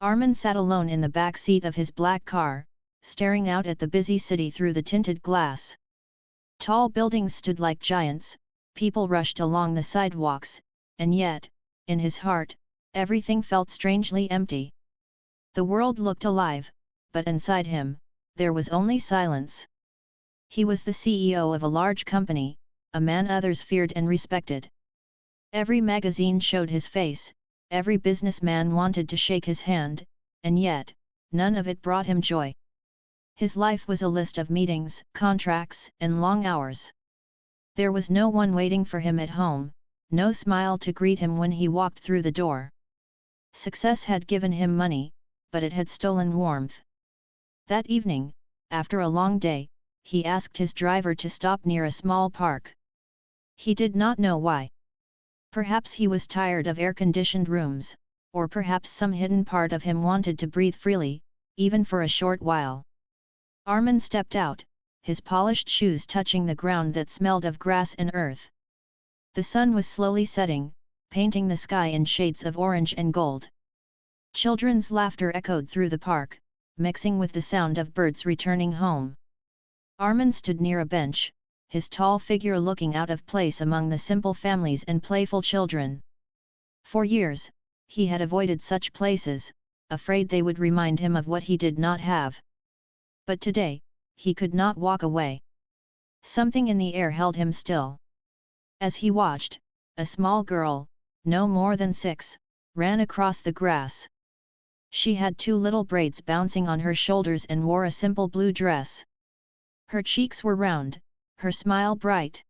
Armin sat alone in the back seat of his black car, staring out at the busy city through the tinted glass. Tall buildings stood like giants, people rushed along the sidewalks, and yet, in his heart, everything felt strangely empty. The world looked alive, but inside him, there was only silence. He was the CEO of a large company, a man others feared and respected. Every magazine showed his face, every businessman wanted to shake his hand, and yet, none of it brought him joy. His life was a list of meetings, contracts, and long hours. There was no one waiting for him at home, no smile to greet him when he walked through the door. Success had given him money, but it had stolen warmth. That evening, after a long day, he asked his driver to stop near a small park. He did not know why. Perhaps he was tired of air-conditioned rooms, or perhaps some hidden part of him wanted to breathe freely, even for a short while. Armin stepped out, his polished shoes touching the ground that smelled of grass and earth. The sun was slowly setting, painting the sky in shades of orange and gold. Children's laughter echoed through the park, mixing with the sound of birds returning home. Armin stood near a bench, his tall figure looking out of place among the simple families and playful children. For years, he had avoided such places, afraid they would remind him of what he did not have. But today, he could not walk away. Something in the air held him still. As he watched, a small girl, no more than 6, ran across the grass. She had 2 little braids bouncing on her shoulders and wore a simple blue dress. Her cheeks were round, her smile bright.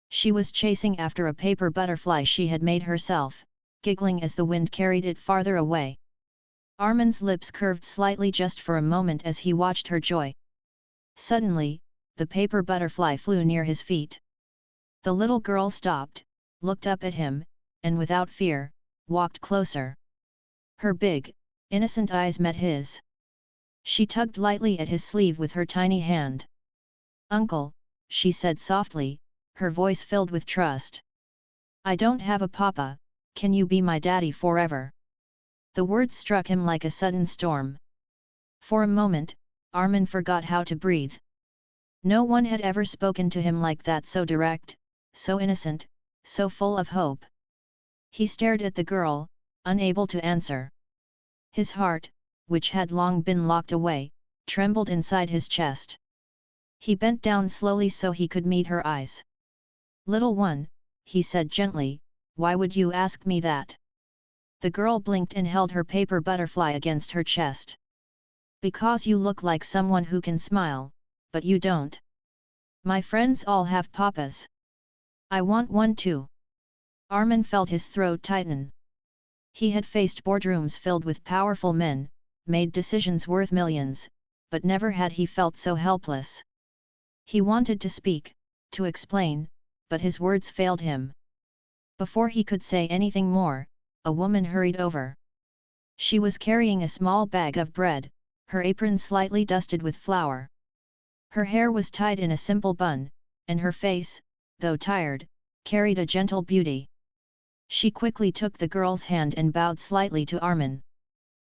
She was chasing after a paper butterfly she had made herself, giggling as the wind carried it farther away. Armin's lips curved slightly just for a moment as he watched her joy. Suddenly, the paper butterfly flew near his feet. The little girl stopped, looked up at him, and without fear, walked closer. Her big, innocent eyes met his. She tugged lightly at his sleeve with her tiny hand. "Uncle," she said softly, her voice filled with trust. "I don't have a papa, can you be my daddy forever?" The words struck him like a sudden storm. For a moment, Armin forgot how to breathe. No one had ever spoken to him like that, so direct, so innocent, so full of hope. He stared at the girl, unable to answer. His heart, which had long been locked away, trembled inside his chest. He bent down slowly so he could meet her eyes. "Little one," he said gently, "why would you ask me that?" The girl blinked and held her paper butterfly against her chest. "Because you look like someone who can smile, but you don't. My friends all have papas. I want one too." Armin felt his throat tighten. He had faced boardrooms filled with powerful men, made decisions worth millions, but never had he felt so helpless. He wanted to speak, to explain, but his words failed him. Before he could say anything more, a woman hurried over. She was carrying a small bag of bread, her apron slightly dusted with flour. Her hair was tied in a simple bun, and her face, though tired, carried a gentle beauty. She quickly took the girl's hand and bowed slightly to Armin.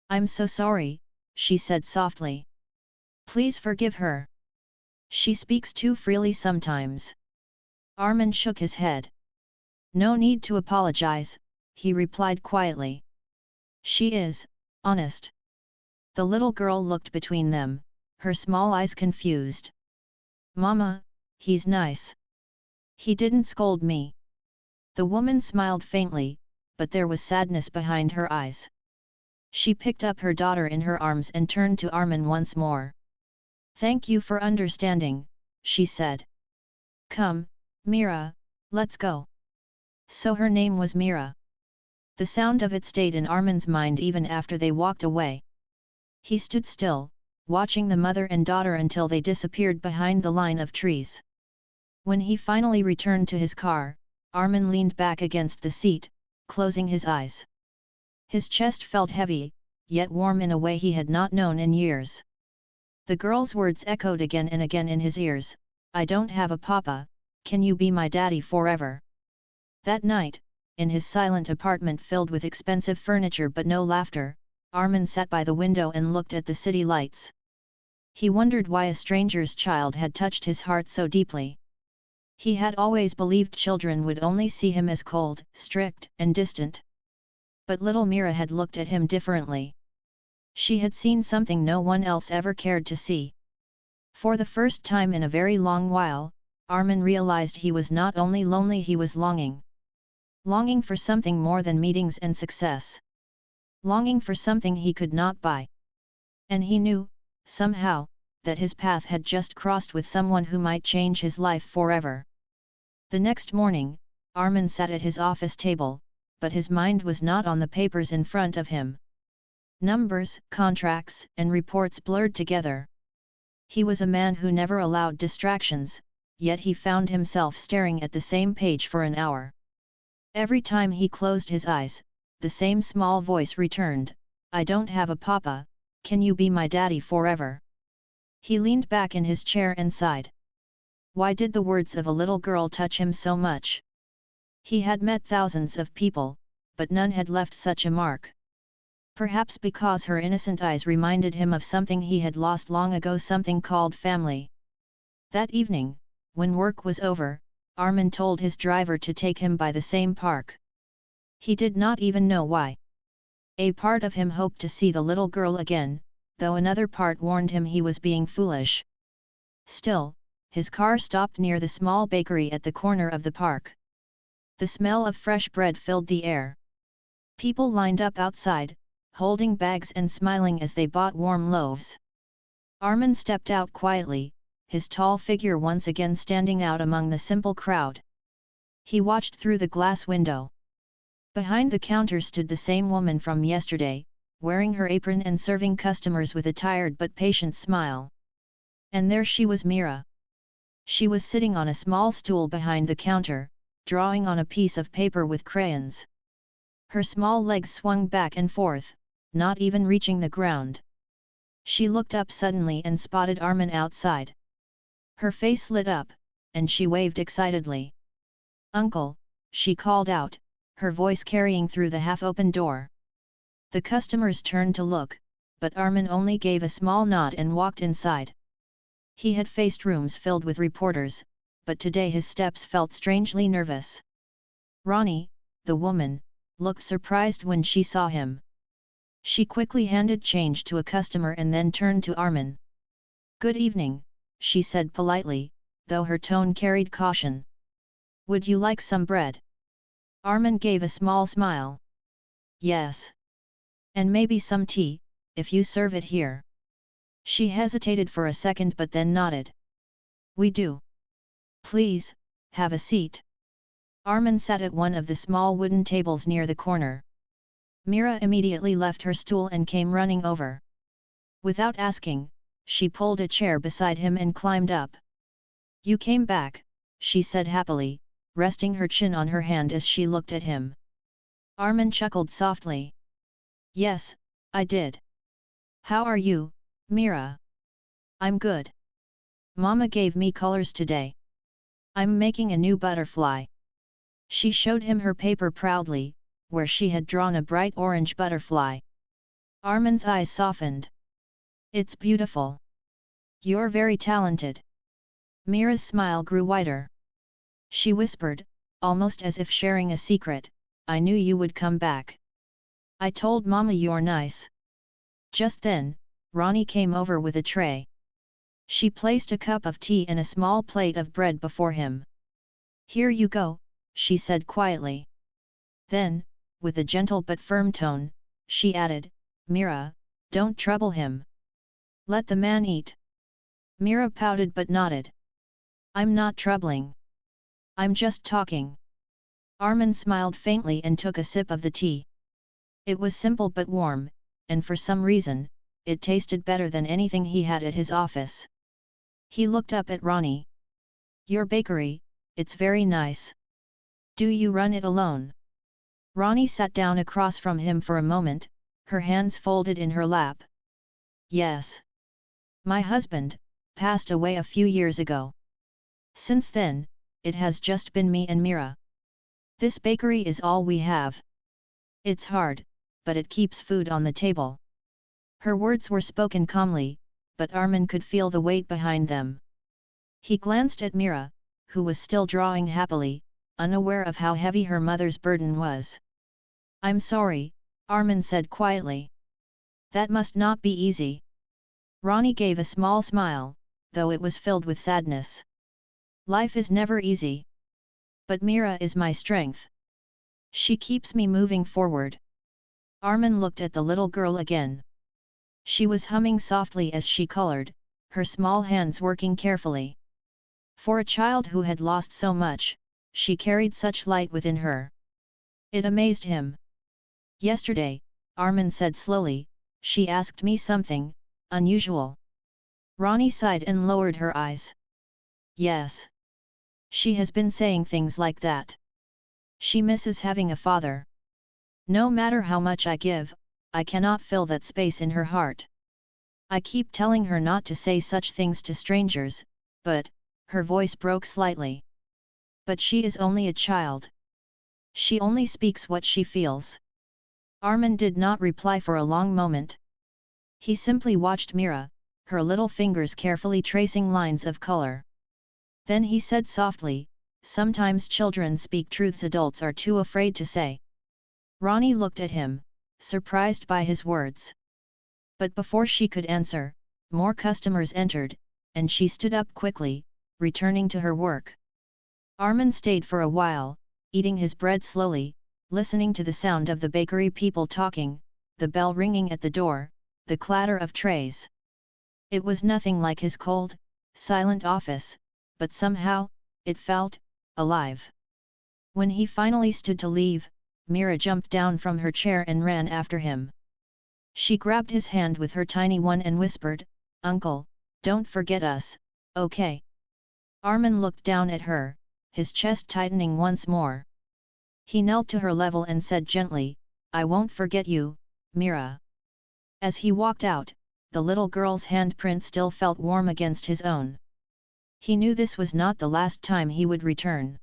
"I'm so sorry," she said softly. "Please forgive her. She speaks too freely sometimes." Armin shook his head. "No need to apologize," he replied quietly. "She is, honest." The little girl looked between them, her small eyes confused. "Mama, he's nice. He didn't scold me." The woman smiled faintly, but there was sadness behind her eyes. She picked up her daughter in her arms and turned to Armin once more. "Thank you for understanding," she said. "Come, Mira, let's go." So her name was Mira. The sound of it stayed in Armin's mind even after they walked away. He stood still, watching the mother and daughter until they disappeared behind the line of trees. When he finally returned to his car, Armin leaned back against the seat, closing his eyes. His chest felt heavy, yet warm in a way he had not known in years. The girl's words echoed again and again in his ears, "I don't have a papa, can you be my daddy forever?" That night, in his silent apartment filled with expensive furniture but no laughter, Armin sat by the window and looked at the city lights. He wondered why a stranger's child had touched his heart so deeply. He had always believed children would only see him as cold, strict, and distant. But little Mira had looked at him differently. She had seen something no one else ever cared to see. For the first time in a very long while, Armin realized he was not only lonely, he was longing. Longing for something more than meetings and success. Longing for something he could not buy. And he knew, somehow, that his path had just crossed with someone who might change his life forever. The next morning, Armin sat at his office table, but his mind was not on the papers in front of him. Numbers, contracts, and reports blurred together. He was a man who never allowed distractions, yet he found himself staring at the same page for an hour. Every time he closed his eyes, the same small voice returned, "I don't have a papa, can you be my daddy forever?" He leaned back in his chair and sighed. Why did the words of a little girl touch him so much? He had met thousands of people, but none had left such a mark. Perhaps because her innocent eyes reminded him of something he had lost long ago, something called family. That evening, when work was over, Armin told his driver to take him by the same park. He did not even know why. A part of him hoped to see the little girl again, though another part warned him he was being foolish. Still, his car stopped near the small bakery at the corner of the park. The smell of fresh bread filled the air. People lined up outside, holding bags and smiling as they bought warm loaves. Armin stepped out quietly, his tall figure once again standing out among the simple crowd. He watched through the glass window. Behind the counter stood the same woman from yesterday, wearing her apron and serving customers with a tired but patient smile. And there she was, Mira. She was sitting on a small stool behind the counter, drawing on a piece of paper with crayons. Her small legs swung back and forth, not even reaching the ground. She looked up suddenly and spotted Armin outside. Her face lit up, and she waved excitedly. "Uncle," she called out, her voice carrying through the half-open door. The customers turned to look, but Armin only gave a small nod and walked inside. He had faced rooms filled with reporters, but today his steps felt strangely nervous. Ronnie, the woman, looked surprised when she saw him. She quickly handed change to a customer and then turned to Armin. "Good evening," she said politely, though her tone carried caution. "Would you like some bread?" Armin gave a small smile. "Yes. And maybe some tea, if you serve it here." She hesitated for a second but then nodded. "We do. Please, have a seat." Armin sat at one of the small wooden tables near the corner. Mira immediately left her stool and came running over. Without asking, she pulled a chair beside him and climbed up. "You came back," she said happily, resting her chin on her hand as she looked at him. Armin chuckled softly. "Yes, I did. How are you, Mira?" "I'm good. Mama gave me colors today. I'm making a new butterfly." She showed him her paper proudly, where she had drawn a bright orange butterfly. Armin's eyes softened. "It's beautiful. You're very talented." Mira's smile grew wider. She whispered, almost as if sharing a secret, "I knew you would come back. I told Mama you're nice." Just then, Ronnie came over with a tray. She placed a cup of tea and a small plate of bread before him. "Here you go," she said quietly. Then, with a gentle but firm tone, she added, "Mira, don't trouble him. Let the man eat." Mira pouted but nodded. "I'm not troubling. I'm just talking." Armin smiled faintly and took a sip of the tea. It was simple but warm, and for some reason, it tasted better than anything he had at his office. He looked up at Ronnie. "Your bakery, it's very nice. Do you run it alone?" Ronnie sat down across from him for a moment, her hands folded in her lap. "Yes. My husband passed away a few years ago. Since then, it has just been me and Mira. This bakery is all we have. It's hard, but it keeps food on the table." Her words were spoken calmly, but Armin could feel the weight behind them. He glanced at Mira, who was still drawing happily, unaware of how heavy her mother's burden was. "I'm sorry," Armin said quietly. "That must not be easy." Ronnie gave a small smile, though it was filled with sadness. "Life is never easy. But Mira is my strength. She keeps me moving forward." Armin looked at the little girl again. She was humming softly as she colored, her small hands working carefully. For a child who had lost so much, she carried such light within her. It amazed him. "Yesterday," Armin said slowly, "she asked me something unusual." Ronnie sighed and lowered her eyes. "Yes. She has been saying things like that. She misses having a father. No matter how much I give, I cannot fill that space in her heart. I keep telling her not to say such things to strangers, but," her voice broke slightly. "But she is only a child. She only speaks what she feels." Armin did not reply for a long moment. He simply watched Mira, her little fingers carefully tracing lines of color. Then he said softly, "Sometimes children speak truths adults are too afraid to say." Ronnie looked at him, surprised by his words. But before she could answer, more customers entered, and she stood up quickly, returning to her work. Armin stayed for a while, eating his bread slowly, listening to the sound of the bakery people talking, the bell ringing at the door, the clatter of trays. It was nothing like his cold, silent office, but somehow, it felt alive. When he finally stood to leave, Mira jumped down from her chair and ran after him. She grabbed his hand with her tiny one and whispered, "Uncle, don't forget us, okay?" Armin looked down at her, his chest tightening once more. He knelt to her level and said gently, "I won't forget you, Mira." As he walked out, the little girl's handprint still felt warm against his own. He knew this was not the last time he would return.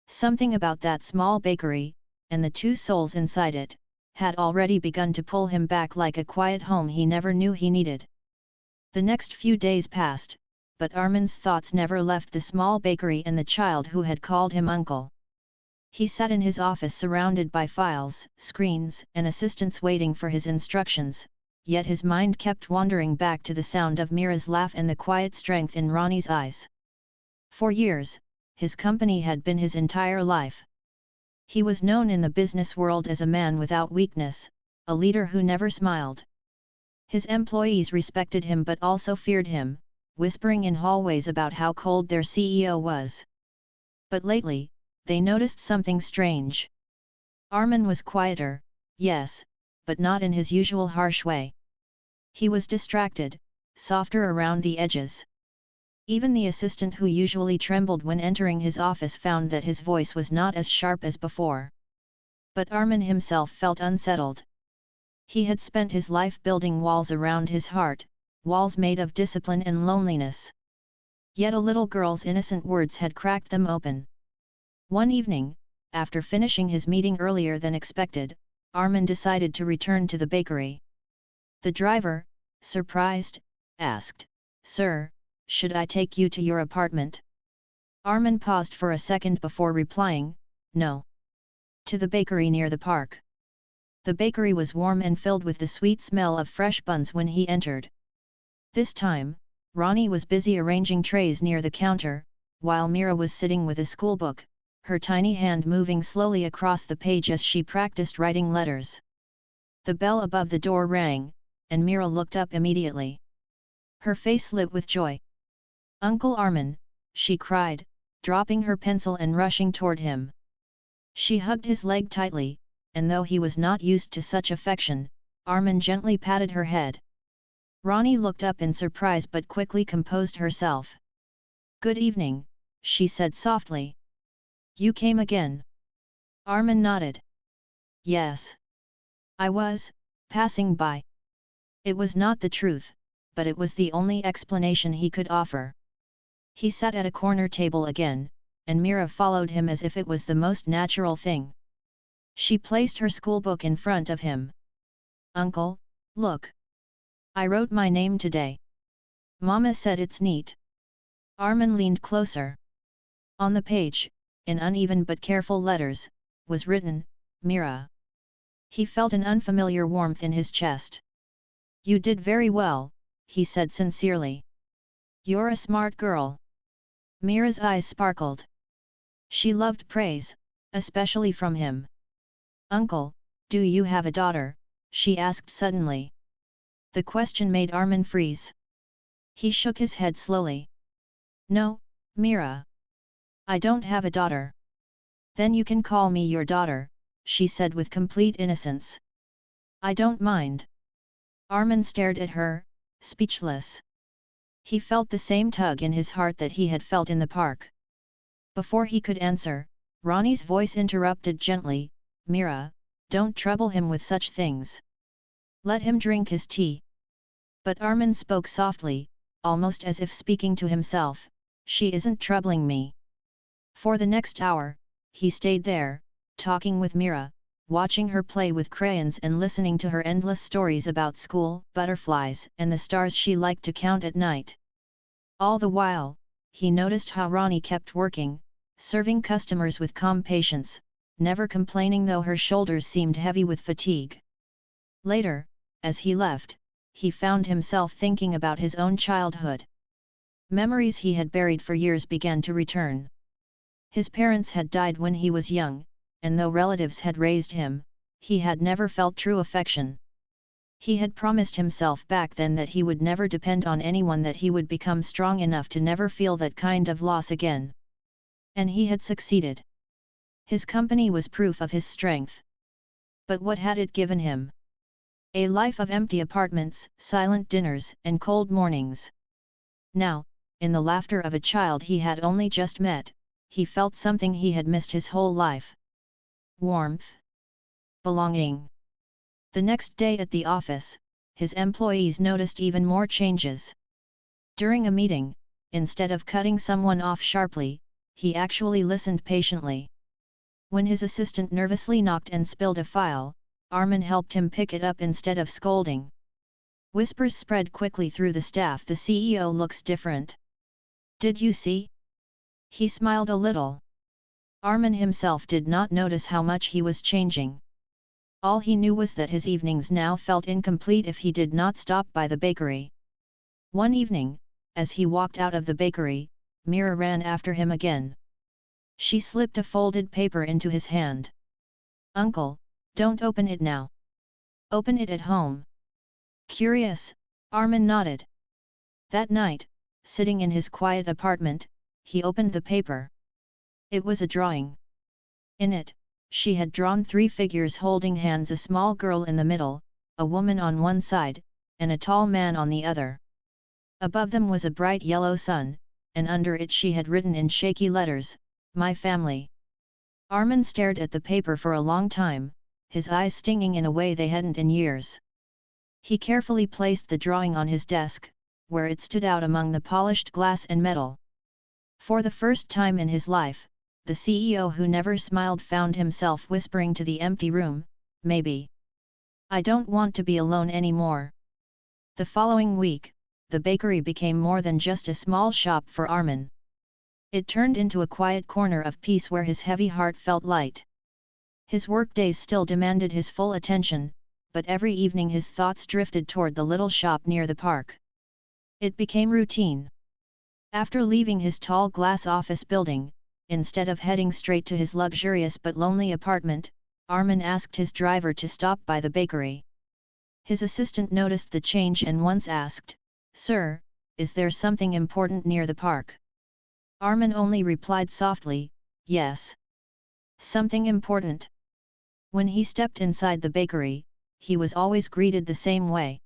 Something about that small bakery, and the two souls inside it, had already begun to pull him back like a quiet home he never knew he needed. The next few days passed, but Armin's thoughts never left the small bakery and the child who had called him uncle. He sat in his office surrounded by files, screens, and assistants waiting for his instructions, yet his mind kept wandering back to the sound of Mira's laugh and the quiet strength in Ronnie's eyes. For years, his company had been his entire life. He was known in the business world as a man without weakness, a leader who never smiled. His employees respected him but also feared him, whispering in hallways about how cold their CEO was. But lately, they noticed something strange. Armin was quieter, yes, but not in his usual harsh way. He was distracted, softer around the edges. Even the assistant who usually trembled when entering his office found that his voice was not as sharp as before. But Armin himself felt unsettled. He had spent his life building walls around his heart, walls made of discipline and loneliness. Yet a little girl's innocent words had cracked them open. One evening, after finishing his meeting earlier than expected, Armin decided to return to the bakery. The driver, surprised, asked, "Sir, should I take you to your apartment?" Armin paused for a second before replying, "No. To the bakery near the park." The bakery was warm and filled with the sweet smell of fresh buns when he entered. This time, Ronnie was busy arranging trays near the counter, while Mira was sitting with a schoolbook, her tiny hand moving slowly across the page as she practiced writing letters. The bell above the door rang, and Mira looked up immediately. Her face lit with joy. "Uncle Armin," she cried, dropping her pencil and rushing toward him. She hugged his leg tightly, and though he was not used to such affection, Armin gently patted her head. Ronnie looked up in surprise but quickly composed herself. "Good evening," she said softly. "You came again?" Armin nodded. "Yes. I was passing by." It was not the truth, but it was the only explanation he could offer. He sat at a corner table again, and Mira followed him as if it was the most natural thing. She placed her schoolbook in front of him. "Uncle, look. I wrote my name today. Mama said it's neat." Armin leaned closer. On the page, in uneven but careful letters, was written, "Mira." He felt an unfamiliar warmth in his chest. "You did very well," he said sincerely. "You're a smart girl." Mira's eyes sparkled. She loved praise, especially from him. "Uncle, do you have a daughter?" she asked suddenly. The question made Armin freeze. He shook his head slowly. "No, Mira. I don't have a daughter." "Then you can call me your daughter," she said with complete innocence. "I don't mind." Armin stared at her, speechless. He felt the same tug in his heart that he had felt in the park. Before he could answer, Ronnie's voice interrupted gently, "Mira, don't trouble him with such things. Let him drink his tea." But Armin spoke softly, almost as if speaking to himself, "She isn't troubling me." For the next hour, he stayed there, talking with Mira, watching her play with crayons and listening to her endless stories about school, butterflies and the stars she liked to count at night. All the while, he noticed how Ronnie kept working, serving customers with calm patience, never complaining though her shoulders seemed heavy with fatigue. Later, as he left, he found himself thinking about his own childhood. Memories he had buried for years began to return. His parents had died when he was young, and though relatives had raised him, he had never felt true affection. He had promised himself back then that he would never depend on anyone, that he would become strong enough to never feel that kind of loss again. And he had succeeded. His company was proof of his strength. But what had it given him? A life of empty apartments, silent dinners, and cold mornings. Now, in the laughter of a child he had only just met, he felt something he had missed his whole life. Warmth. Belonging. The next day at the office, his employees noticed even more changes. During a meeting, instead of cutting someone off sharply, he actually listened patiently. When his assistant nervously knocked and spilled a file, Armin helped him pick it up instead of scolding. Whispers spread quickly through the staff, "The CEO looks different. Did you see?" He smiled a little. Armin himself did not notice how much he was changing. All he knew was that his evenings now felt incomplete if he did not stop by the bakery. One evening, as he walked out of the bakery, Mira ran after him again. She slipped a folded paper into his hand. "Uncle, don't open it now. Open it at home." Curious, Armin nodded. That night, sitting in his quiet apartment, he opened the paper. It was a drawing. In it, she had drawn 3 figures holding hands, a small girl in the middle, a woman on one side, and a tall man on the other. Above them was a bright yellow sun, and under it she had written in shaky letters, "My family." Armin stared at the paper for a long time, his eyes stinging in a way they hadn't in years. He carefully placed the drawing on his desk, where it stood out among the polished glass and metal. For the first time in his life, the CEO who never smiled found himself whispering to the empty room, "Maybe. I don't want to be alone anymore." The following week, the bakery became more than just a small shop for Armin. It turned into a quiet corner of peace where his heavy heart felt light. His workdays still demanded his full attention, but every evening his thoughts drifted toward the little shop near the park. It became routine. After leaving his tall glass office building, instead of heading straight to his luxurious but lonely apartment, Armin asked his driver to stop by the bakery. His assistant noticed the change and once asked, "Sir, is there something important near the park?" Armin only replied softly, "Yes. Something important." When he stepped inside the bakery, he was always greeted the same way.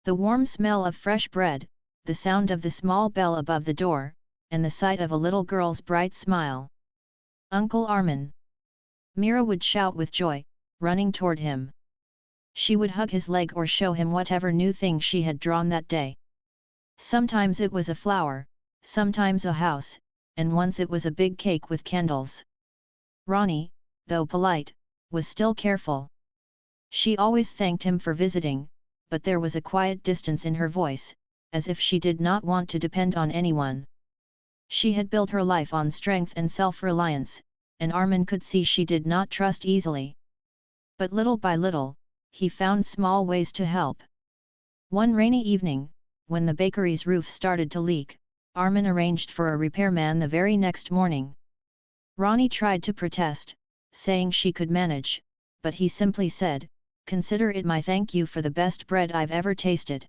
The warm smell of fresh bread, the sound of the small bell above the door, and the sight of a little girl's bright smile. "Uncle Armin!" Mira would shout with joy, running toward him. She would hug his leg or show him whatever new thing she had drawn that day. Sometimes it was a flower, sometimes a house, and once it was a big cake with candles. Ronnie, though polite, was still careful. She always thanked him for visiting, but there was a quiet distance in her voice, as if she did not want to depend on anyone. She had built her life on strength and self-reliance, and Armin could see she did not trust easily. But little by little, he found small ways to help. One rainy evening, when the bakery's roof started to leak, Armin arranged for a repairman the very next morning. Ronnie tried to protest, saying she could manage, but he simply said, "Consider it my thank you for the best bread I've ever tasted."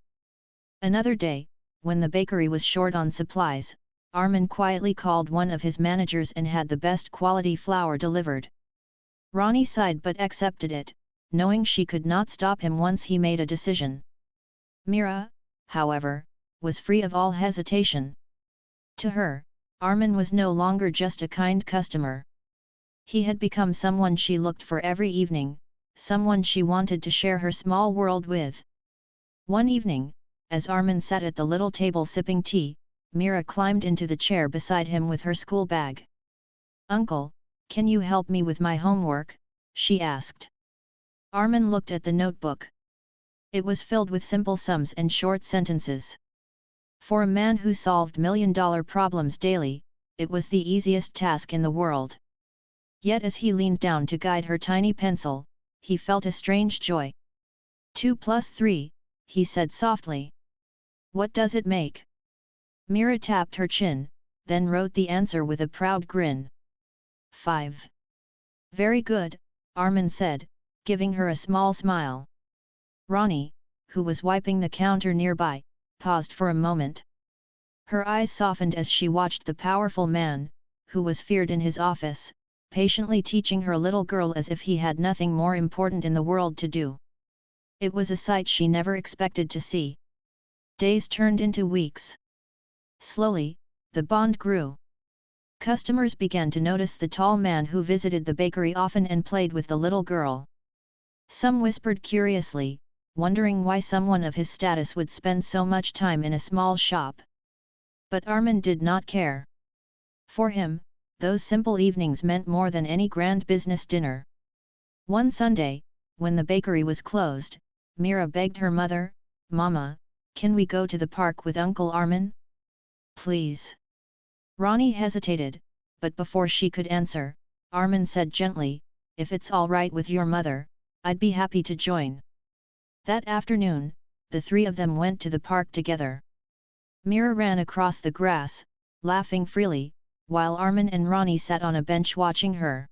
Another day, when the bakery was short on supplies, Armin quietly called one of his managers and had the best quality flour delivered. Ronnie sighed but accepted it, knowing she could not stop him once he made a decision. Mira, however, was free of all hesitation. To her, Armin was no longer just a kind customer. He had become someone she looked for every evening, someone she wanted to share her small world with. One evening, as Armin sat at the little table sipping tea, Mira climbed into the chair beside him with her school bag. "Uncle, can you help me with my homework?" she asked. Armin looked at the notebook. It was filled with simple sums and short sentences. For a man who solved million-dollar problems daily, it was the easiest task in the world. Yet as he leaned down to guide her tiny pencil, he felt a strange joy. 2 plus 3, he said softly. "What does it make?" Mira tapped her chin, then wrote the answer with a proud grin. 5. "Very good," Armin said, giving her a small smile. Ronnie, who was wiping the counter nearby, paused for a moment. Her eyes softened as she watched the powerful man, who was feared in his office, patiently teaching her little girl as if he had nothing more important in the world to do. It was a sight she never expected to see. Days turned into weeks. Slowly, the bond grew. Customers began to notice the tall man who visited the bakery often and played with the little girl. Some whispered curiously, wondering why someone of his status would spend so much time in a small shop. But Armin did not care. For him, those simple evenings meant more than any grand business dinner. One Sunday, when the bakery was closed, Mira begged her mother, "Mama, can we go to the park with Uncle Armin? Please." Ronnie hesitated, but before she could answer, Armin said gently, "If it's all right with your mother, I'd be happy to join." That afternoon, the three of them went to the park together. Mira ran across the grass, laughing freely, while Armin and Ronnie sat on a bench watching her.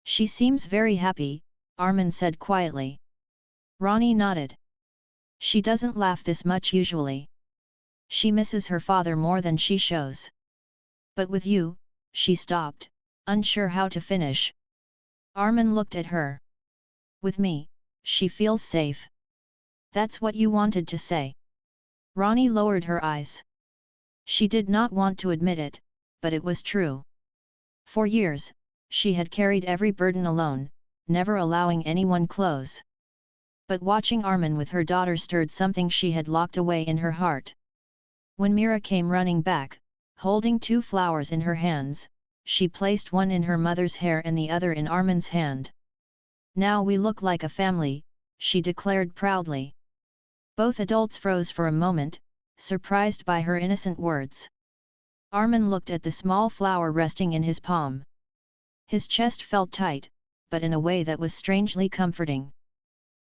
"She seems very happy," Armin said quietly. Ronnie nodded. "She doesn't laugh this much usually. She misses her father more than she shows. But with you," she stopped, unsure how to finish. Armin looked at her. "With me, she feels safe. That's what you wanted to say." Ronnie lowered her eyes. She did not want to admit it, but it was true. For years, she had carried every burden alone, never allowing anyone close. But watching Armin with her daughter stirred something she had locked away in her heart. When Mira came running back, holding 2 flowers in her hands, she placed one in her mother's hair and the other in Armin's hand. "Now we look like a family," she declared proudly. Both adults froze for a moment, surprised by her innocent words. Armin looked at the small flower resting in his palm. His chest felt tight, but in a way that was strangely comforting.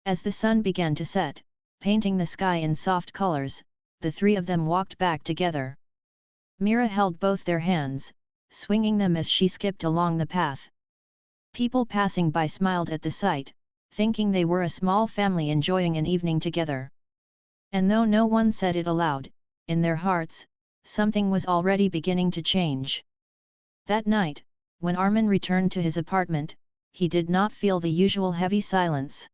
As the sun began to set, painting the sky in soft colors, the three of them walked back together. Mira held both their hands, swinging them as she skipped along the path. People passing by smiled at the sight, thinking they were a small family enjoying an evening together. And though no one said it aloud, in their hearts, something was already beginning to change. That night, when Armin returned to his apartment, he did not feel the usual heavy silence.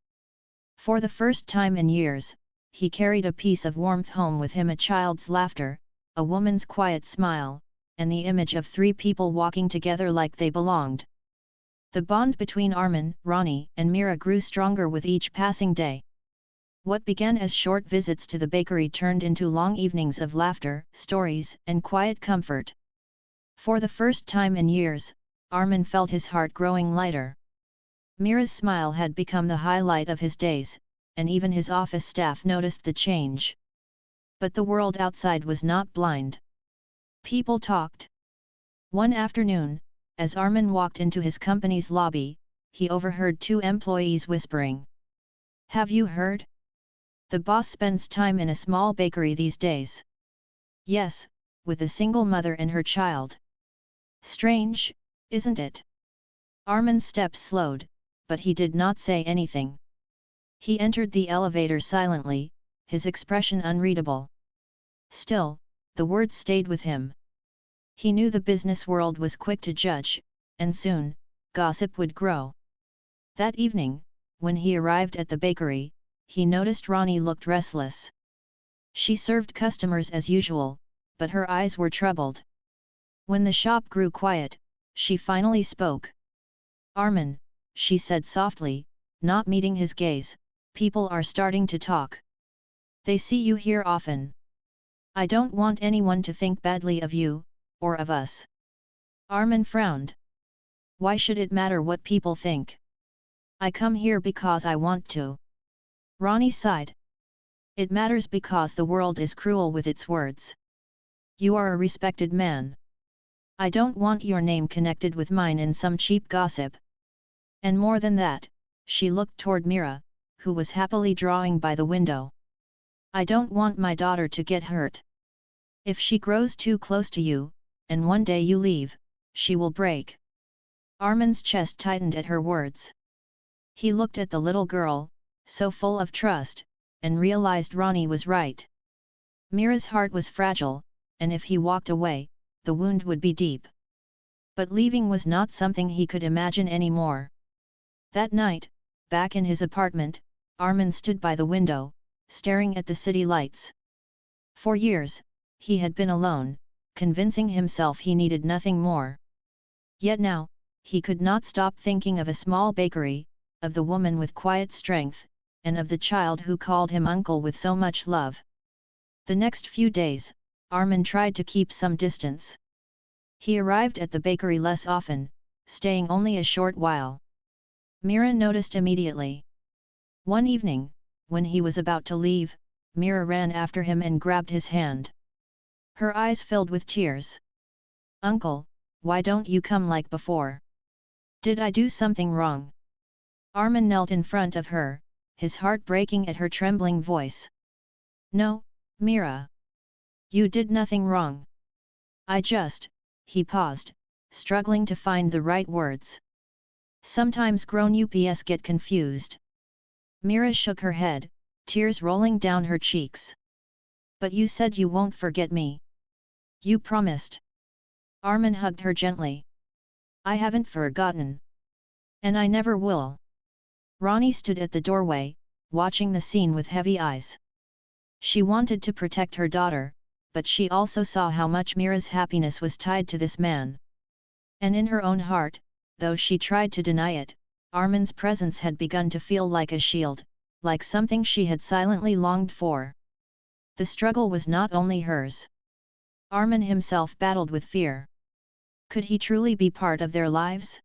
For the first time in years, he carried a piece of warmth home with him: a child's laughter, a woman's quiet smile, and the image of 3 people walking together like they belonged. The bond between Armin, Ronnie, and Mira grew stronger with each passing day. What began as short visits to the bakery turned into long evenings of laughter, stories, and quiet comfort. For the first time in years, Armin felt his heart growing lighter. Mira's smile had become the highlight of his days, and even his office staff noticed the change. But the world outside was not blind. People talked. One afternoon, as Armin walked into his company's lobby, he overheard two employees whispering. "Have you heard? The boss spends time in a small bakery these days." "Yes, with a single mother and her child." "Strange, isn't it?" Armin's steps slowed, but he did not say anything. He entered the elevator silently, his expression unreadable. Still, the words stayed with him. He knew the business world was quick to judge, and soon, gossip would grow. That evening, when he arrived at the bakery, he noticed Ronnie looked restless. She served customers as usual, but her eyes were troubled. When the shop grew quiet, she finally spoke. "Armin," she said softly, not meeting his gaze, "people are starting to talk. They see you here often. I don't want anyone to think badly of you, or of us." Armin frowned. "Why should it matter what people think? I come here because I want to." Ronnie sighed. "It matters because the world is cruel with its words. You are a respected man. I don't want your name connected with mine in some cheap gossip. And more than that," she looked toward Mira, who was happily drawing by the window. "I don't want my daughter to get hurt. If she grows too close to you, and one day you leave, she will break." Armin's chest tightened at her words. He looked at the little girl, so full of trust, and realized Ronnie was right. Mira's heart was fragile, and if he walked away, the wound would be deep. But leaving was not something he could imagine anymore. That night, back in his apartment, Armin stood by the window, staring at the city lights. For years, he had been alone, convincing himself he needed nothing more. Yet now, he could not stop thinking of a small bakery, of the woman with quiet strength, and of the child who called him uncle with so much love. The next few days, Armin tried to keep some distance. He arrived at the bakery less often, staying only a short while. Mira noticed immediately. One evening, when he was about to leave, Mira ran after him and grabbed his hand. Her eyes filled with tears. "Uncle, why don't you come like before? Did I do something wrong?" Armin knelt in front of her, his heart breaking at her trembling voice. "No, Mira. You did nothing wrong. I just..." He paused, struggling to find the right words. "Sometimes grown-ups get confused." Mira shook her head, tears rolling down her cheeks. "But you said you won't forget me. You promised." Armin hugged her gently. "I haven't forgotten. And I never will." Ronnie stood at the doorway, watching the scene with heavy eyes. She wanted to protect her daughter, but she also saw how much Mira's happiness was tied to this man. And in her own heart, though she tried to deny it, Armin's presence had begun to feel like a shield, like something she had silently longed for. The struggle was not only hers. Armin himself battled with fear. Could he truly be part of their lives?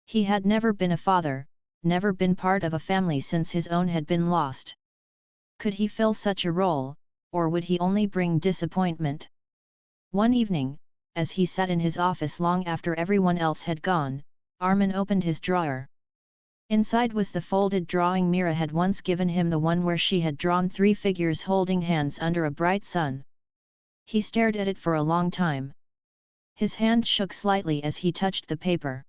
He had never been a father, never been part of a family since his own had been lost. Could he fill such a role, or would he only bring disappointment? One evening, as he sat in his office long after everyone else had gone, Armin opened his drawer. Inside was the folded drawing Mira had once given him, the one where she had drawn 3 figures holding hands under a bright sun. He stared at it for a long time. His hand shook slightly as he touched the paper.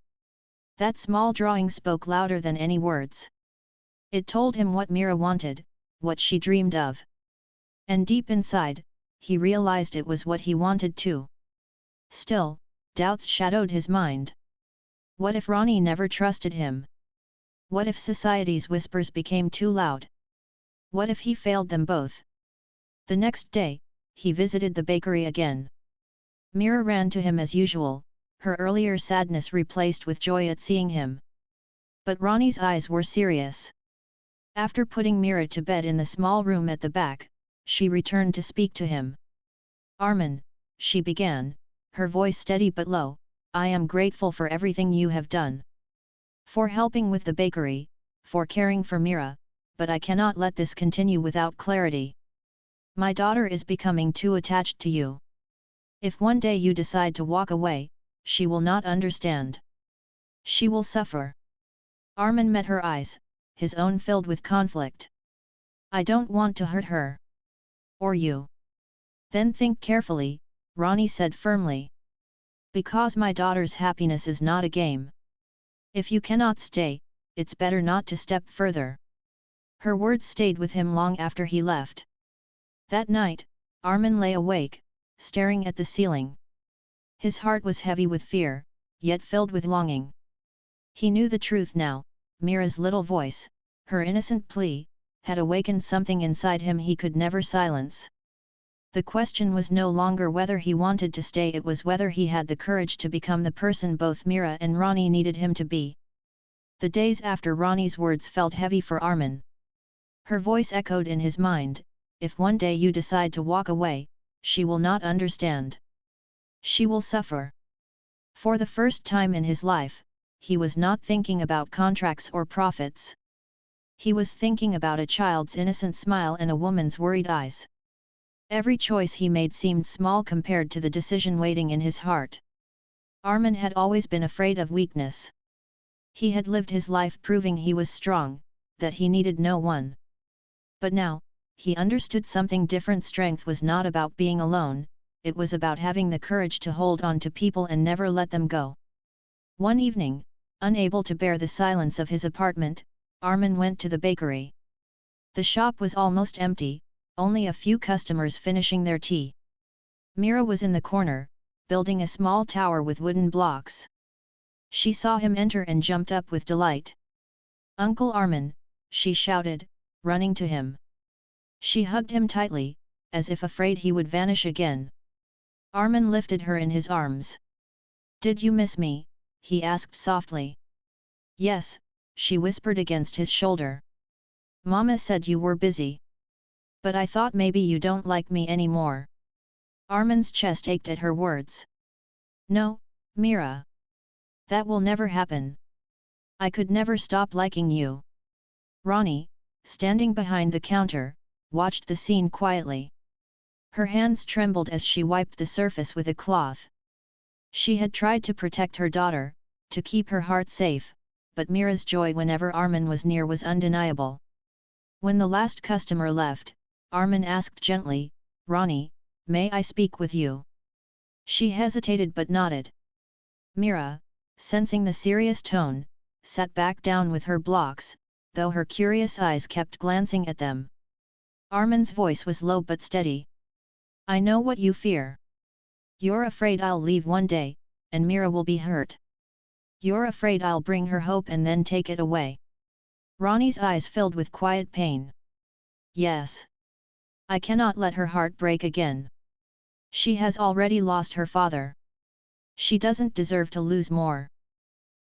That small drawing spoke louder than any words. It told him what Mira wanted, what she dreamed of. And deep inside, he realized it was what he wanted too. Still, doubts shadowed his mind. What if Ronnie never trusted him? What if society's whispers became too loud? What if he failed them both? The next day, he visited the bakery again. Mira ran to him as usual, her earlier sadness replaced with joy at seeing him. But Ronnie's eyes were serious. After putting Mira to bed in the small room at the back, she returned to speak to him. "Armin," she began, her voice steady but low, "I am grateful for everything you have done. For helping with the bakery, for caring for Mira, but I cannot let this continue without clarity. My daughter is becoming too attached to you. If one day you decide to walk away, she will not understand. She will suffer. Armin met her eyes, his own filled with conflict. I don't want to hurt her. Or you. Then think carefully, Ronnie said firmly. Because my daughter's happiness is not a game. If you cannot stay, it's better not to step further. Her words stayed with him long after he left. That night, Armin lay awake, staring at the ceiling. His heart was heavy with fear, yet filled with longing. He knew the truth now, Mira's little voice, her innocent plea, had awakened something inside him he could never silence. The question was no longer whether he wanted to stay, it was whether he had the courage to become the person both Mira and Ronnie needed him to be. The days after Ronnie's words felt heavy for Armin. Her voice echoed in his mind, if one day you decide to walk away, she will not understand. She will suffer. For the first time in his life, he was not thinking about contracts or profits. He was thinking about a child's innocent smile and a woman's worried eyes. Every choice he made seemed small compared to the decision waiting in his heart. Armin had always been afraid of weakness. He had lived his life proving he was strong, that he needed no one. But now, he understood something different. Strength was not about being alone, it was about having the courage to hold on to people and never let them go. One evening, unable to bear the silence of his apartment, Armin went to the bakery. The shop was almost empty, only a few customers finishing their tea. Mira was in the corner, building a small tower with wooden blocks. She saw him enter and jumped up with delight. "Uncle Armin," she shouted, running to him. She hugged him tightly, as if afraid he would vanish again. Armin lifted her in his arms. "Did you miss me?" he asked softly. "Yes," she whispered against his shoulder. "Mama said you were busy. But I thought maybe you don't like me anymore." Armin's chest ached at her words. "No, Mira. That will never happen. I could never stop liking you." Ronnie, standing behind the counter, watched the scene quietly. Her hands trembled as she wiped the surface with a cloth. She had tried to protect her daughter, to keep her heart safe, but Mira's joy whenever Armin was near was undeniable. When the last customer left, Armin asked gently, "Ronnie, may I speak with you?" She hesitated but nodded. Mira, sensing the serious tone, sat back down with her blocks, though her curious eyes kept glancing at them. Armin's voice was low but steady. "I know what you fear. You're afraid I'll leave one day, and Mira will be hurt. You're afraid I'll bring her hope and then take it away." Ronnie's eyes filled with quiet pain. "Yes. I cannot let her heart break again. She has already lost her father. She doesn't deserve to lose more."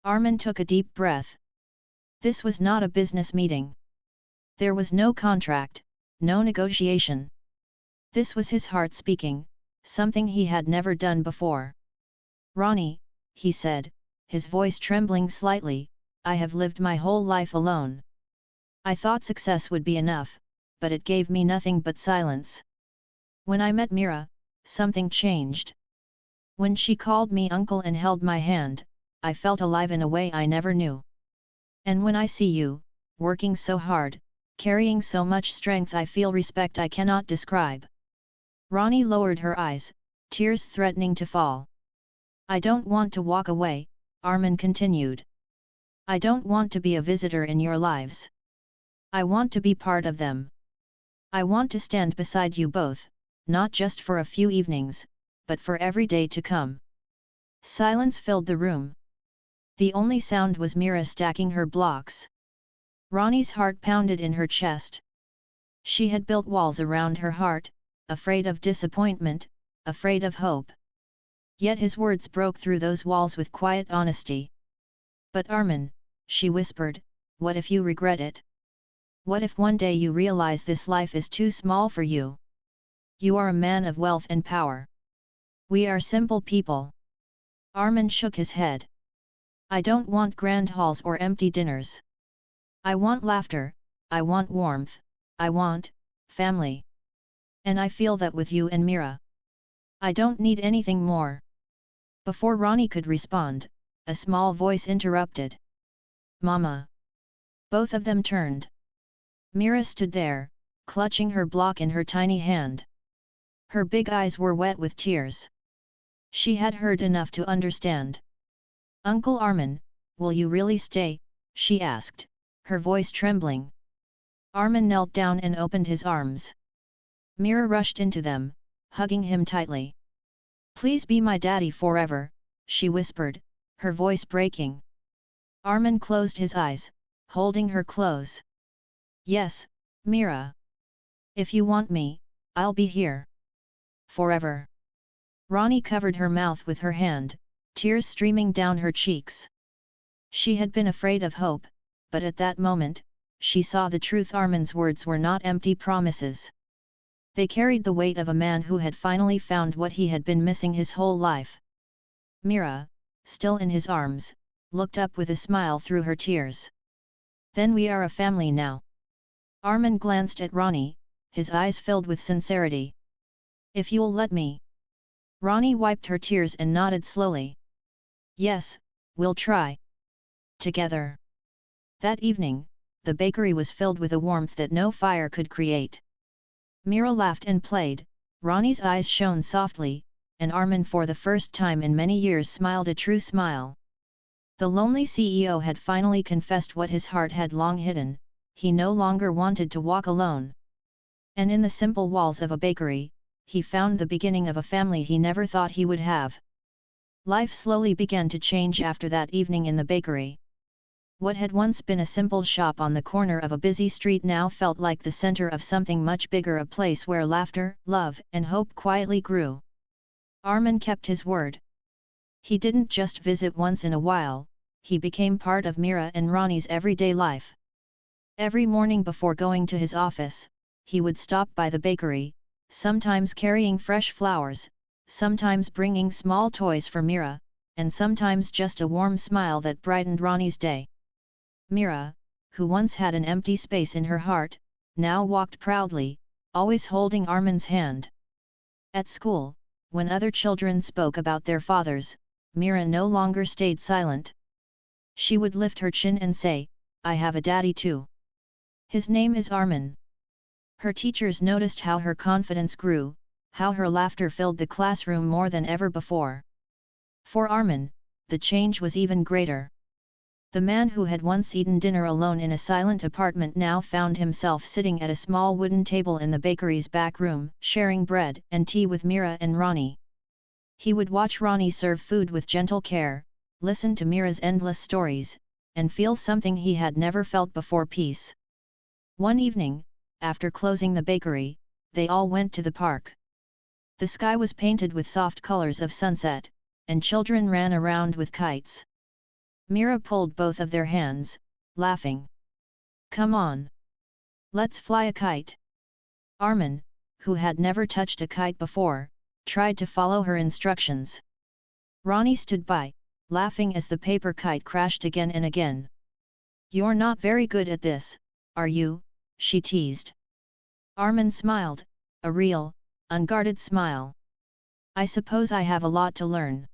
Armin took a deep breath. This was not a business meeting. There was no contract, no negotiation. This was his heart speaking, something he had never done before. "Ronnie," he said, his voice trembling slightly, "I have lived my whole life alone. I thought success would be enough, but it gave me nothing but silence. When I met Mira, something changed. When she called me uncle and held my hand, I felt alive in a way I never knew. And when I see you, working so hard, carrying so much strength, I feel respect I cannot describe." Ronnie lowered her eyes, tears threatening to fall. "I don't want to walk away," Armin continued. "I don't want to be a visitor in your lives. I want to be part of them. I want to stand beside you both, not just for a few evenings, but for every day to come." Silence filled the room. The only sound was Mira stacking her blocks. Ronnie's heart pounded in her chest. She had built walls around her heart, afraid of disappointment, afraid of hope. Yet his words broke through those walls with quiet honesty. "But Armin," she whispered, "what if you regret it? What if one day you realize this life is too small for you? You are a man of wealth and power. We are simple people." Armin shook his head. I don't want grand halls or empty dinners. I want laughter, I want warmth, I want family. And I feel that with you and Mira. I don't need anything more. Before Ronnie could respond, a small voice interrupted. Mama. Both of them turned. Mira stood there, clutching her block in her tiny hand. Her big eyes were wet with tears. She had heard enough to understand. Uncle Armin, will you really stay? She asked, her voice trembling. Armin knelt down and opened his arms. Mira rushed into them, hugging him tightly. Please be my daddy forever, she whispered, her voice breaking. Armin closed his eyes, holding her close. Yes, Mira. If you want me, I'll be here. Forever. Ronnie covered her mouth with her hand, tears streaming down her cheeks. She had been afraid of hope, but at that moment, she saw the truth. Armin's words were not empty promises. They carried the weight of a man who had finally found what he had been missing his whole life. Mira, still in his arms, looked up with a smile through her tears. Then we are a family now. Armin glanced at Ronnie, his eyes filled with sincerity. If you'll let me. Ronnie wiped her tears and nodded slowly. Yes, we'll try. Together. That evening, the bakery was filled with a warmth that no fire could create. Mira laughed and played, Ronnie's eyes shone softly, and Armin for the first time in many years smiled a true smile. The lonely CEO had finally confessed what his heart had long hidden, he no longer wanted to walk alone. And in the simple walls of a bakery, he found the beginning of a family he never thought he would have. Life slowly began to change after that evening in the bakery. What had once been a simple shop on the corner of a busy street now felt like the center of something much bigger, a place where laughter, love, and hope quietly grew. Armin kept his word. He didn't just visit once in a while, he became part of Mira and Ronnie's everyday life. Every morning before going to his office, he would stop by the bakery, sometimes carrying fresh flowers, sometimes bringing small toys for Mira, and sometimes just a warm smile that brightened Ronnie's day. Mira, who once had an empty space in her heart, now walked proudly, always holding Armin's hand. At school, when other children spoke about their fathers, Mira no longer stayed silent. She would lift her chin and say, I have a daddy too. His name is Armin. Her teachers noticed how her confidence grew, how her laughter filled the classroom more than ever before. For Armin, the change was even greater. The man who had once eaten dinner alone in a silent apartment now found himself sitting at a small wooden table in the bakery's back room, sharing bread and tea with Mira and Ronnie. He would watch Ronnie serve food with gentle care, listen to Mira's endless stories, and feel something he had never felt before: peace. One evening, after closing the bakery, they all went to the park. The sky was painted with soft colors of sunset, and children ran around with kites. Mira pulled both of their hands, laughing. Come on! Let's fly a kite! Armin, who had never touched a kite before, tried to follow her instructions. Ronnie stood by, laughing as the paper kite crashed again and again. You're not very good at this, are you? She teased. Armin smiled, a real, unguarded smile. I suppose I have a lot to learn.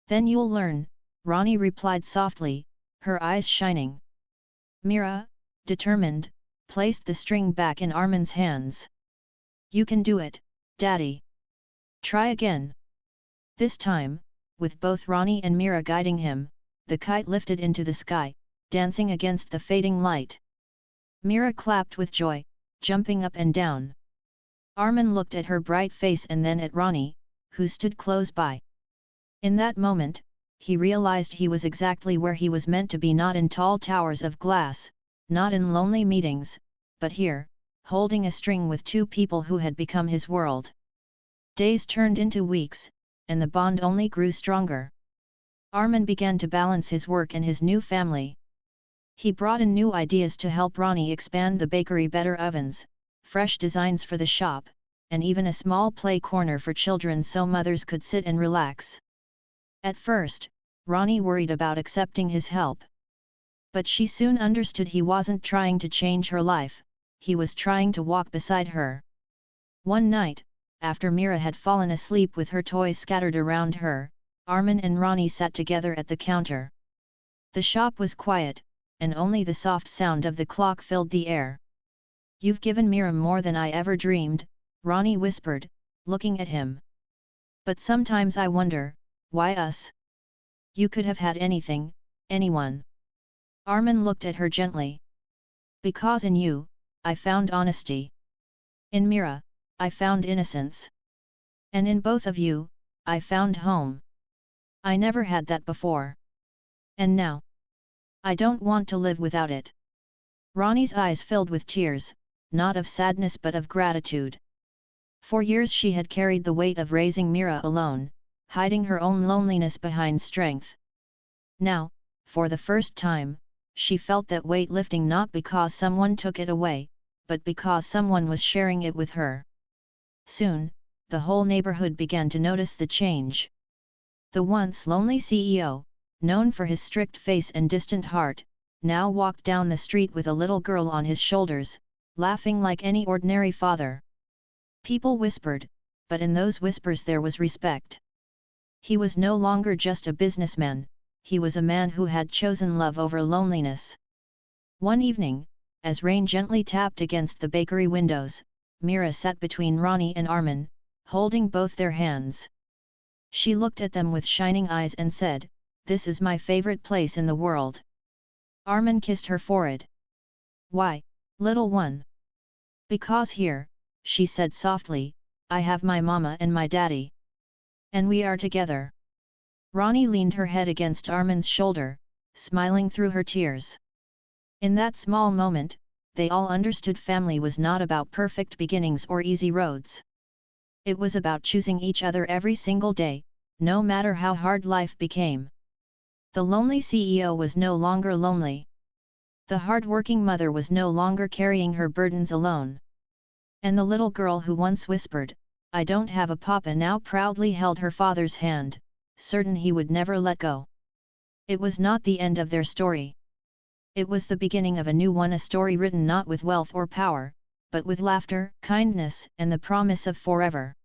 Then you'll learn, Ronnie replied softly, her eyes shining. Mira, determined, placed the string back in Armin's hands. You can do it, Daddy. Try again. This time, with both Ronnie and Mira guiding him, the kite lifted into the sky, dancing against the fading light. Mira clapped with joy, jumping up and down. Armin looked at her bright face and then at Ronnie, who stood close by. In that moment, he realized he was exactly where he was meant to be, not in tall towers of glass, not in lonely meetings, but here, holding a string with two people who had become his world. Days turned into weeks, and the bond only grew stronger. Armin began to balance his work and his new family. He brought in new ideas to help Ronnie expand the bakery: better ovens, fresh designs for the shop, and even a small play corner for children so mothers could sit and relax. At first, Ronnie worried about accepting his help. But she soon understood he wasn't trying to change her life, he was trying to walk beside her. One night, after Mira had fallen asleep with her toys scattered around her, Armin and Ronnie sat together at the counter. The shop was quiet, and only the soft sound of the clock filled the air. "You've given Mira more than I ever dreamed," Ronnie whispered, looking at him. "But sometimes I wonder, why us? You could have had anything, anyone." Armin looked at her gently. "Because in you, I found honesty. In Mira, I found innocence. And in both of you, I found home. I never had that before. And now, I don't want to live without it." Ronnie's eyes filled with tears, not of sadness but of gratitude. For years she had carried the weight of raising Mira alone, hiding her own loneliness behind strength. Now, for the first time, she felt that weight lifting, not because someone took it away, but because someone was sharing it with her. Soon, the whole neighborhood began to notice the change. The once lonely CEO, known for his strict face and distant heart, now walked down the street with a little girl on his shoulders, laughing like any ordinary father. People whispered, but in those whispers there was respect. He was no longer just a businessman, he was a man who had chosen love over loneliness. One evening, as rain gently tapped against the bakery windows, Mira sat between Ronnie and Armin, holding both their hands. She looked at them with shining eyes and said, "This is my favorite place in the world." Armin kissed her forehead. "Why, little one?" "Because here," she said softly, "I have my mama and my daddy. And we are together." Ronnie leaned her head against Armin's shoulder, smiling through her tears. In that small moment, they all understood family was not about perfect beginnings or easy roads. It was about choosing each other every single day, no matter how hard life became. The lonely CEO was no longer lonely. The hard-working mother was no longer carrying her burdens alone. And the little girl who once whispered, "I don't have a papa," now proudly held her father's hand, certain he would never let go. It was not the end of their story. It was the beginning of a new one, a story written not with wealth or power, but with laughter, kindness, and the promise of forever.